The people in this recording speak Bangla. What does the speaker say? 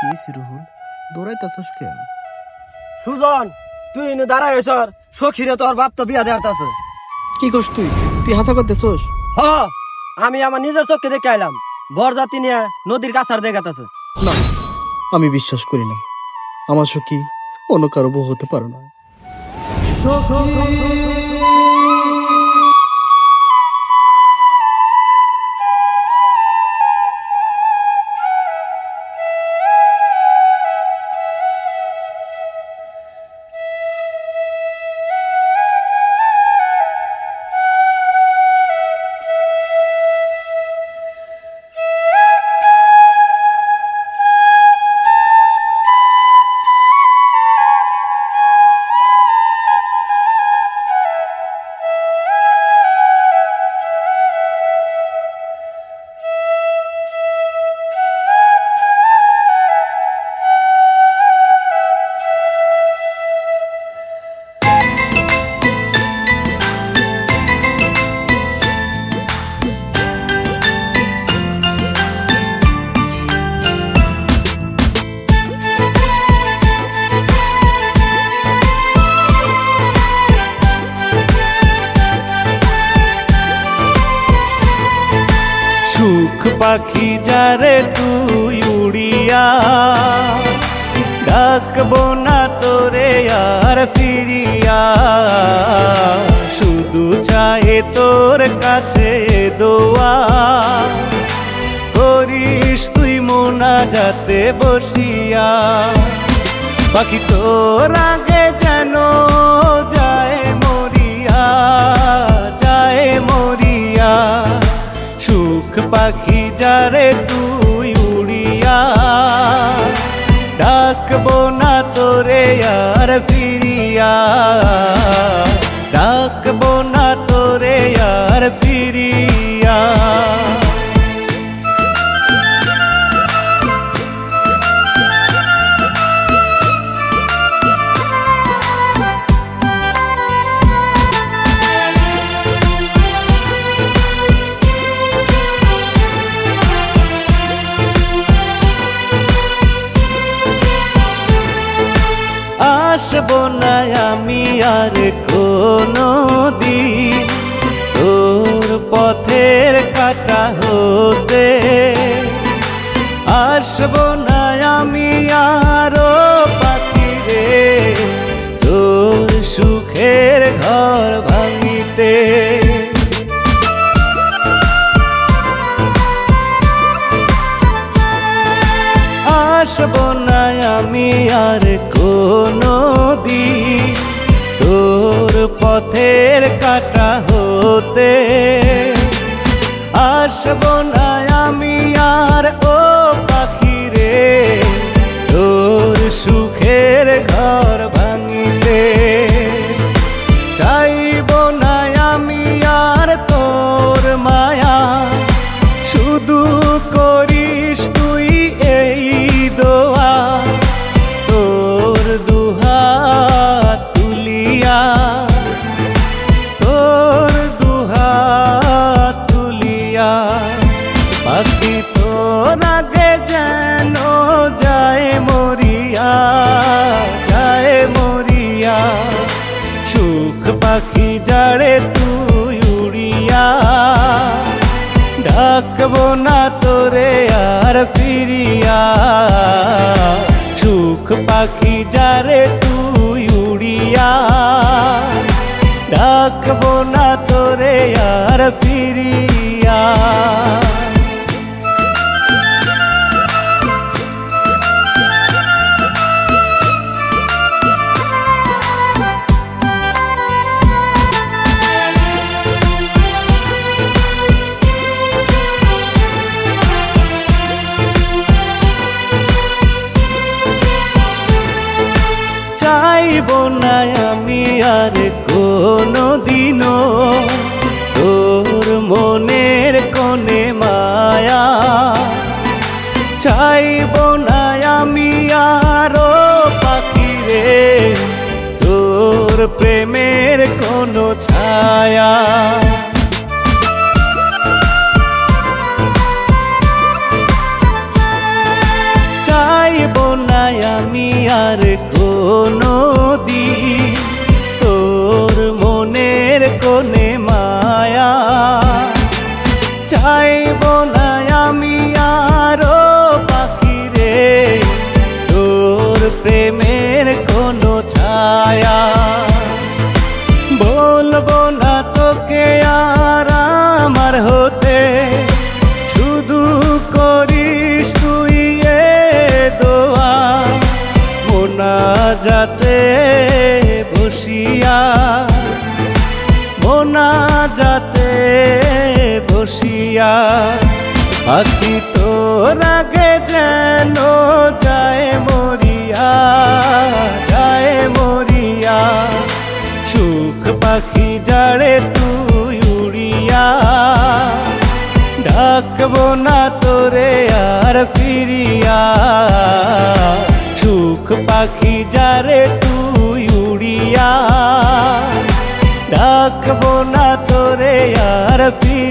কি সিরুহুল দৌড়াইতাছস কেন? সুজন তুই ইনু দাঁড়ায় সর সখীরে তোর বাপ তো বিয়া দেয়ারতাছে। কি করছ তুই? তুই হাসা করতেছস? হ আমি আমার নিজের চোখে দেখে আইলাম বরযাত্রী নিয়ে নদীর কাছার দেখাতাছে। না, আমি বিশ্বাস করি না। আমার সখী অন্য কারো বউ হতে পারে না। সুখ পাখি যারে তুই উড়িয়া ডাকবো না তোরে আর ফিরিয়া, শুধু চাহে তোর কাছে দোয়া করিস তুই মোনাজাতে বসিয়া। পাখি তোর আগে যেন যায় মরিয়া, যায় মরিয়া। সুখ পাখি যারে তুই উড়িয়া ডাকবো না তোরে আর ফিরিয়া, ডাকবো না তোরে আর ফিরিয়া। আসবো না আমি আর কোনো দিন তোর পথের কাটা হতে, আসবো না আমি আরো পাখি রে তোর সুখের ঘর ভাঙিতে। আসবো না আমি আর কোনো দিন তোর পথের কাটা হতে, আসবো না আমি আর ও পাখি রে তোর সুখের ঘর ভাঙিতে। চাইবো না আমি আর তোর মায়া, শুধু করিস তুই এই দোয়া তোর দুহাত তুলিয়া, তোর দুহাত তুলিয়া। পাখি তোর আগে যেন যায় মরিয়া, যায় মরিয়া। সুখ পাখি যারে তুই উড়িয়া ডাকবো না তোরে আর ফিরিয়া। সুখ পাখি যারে তুই উড়িয়া ডাকবো না তোরে আর ফিরিয়া। চাইবো না আমি আর কোনো দিনও তোর মনের কোণে মায়া, চাইবো না আমি আরো পাখি রে তোর প্রেমের কোনো ছায়া। চাইব বলবো না আমি আরো পাখি রে তোর প্রেমের কোনো ছায়া বলবো না তোকে আর আমার হতে শুধু করিস তুই এ দোয়া মোনাজাতে বসিয়া মোনাজাতে বসিয়া পাখি তোর আগে যেন যায় মরিয়া সুখ পাখি যারে তুই উড়িয়া ডাকবো না তোরে আর ফিরিয়া সুখ পাখি যারে তুই উড়িয়া ডাকবো না তোরে আর ফিরিয়া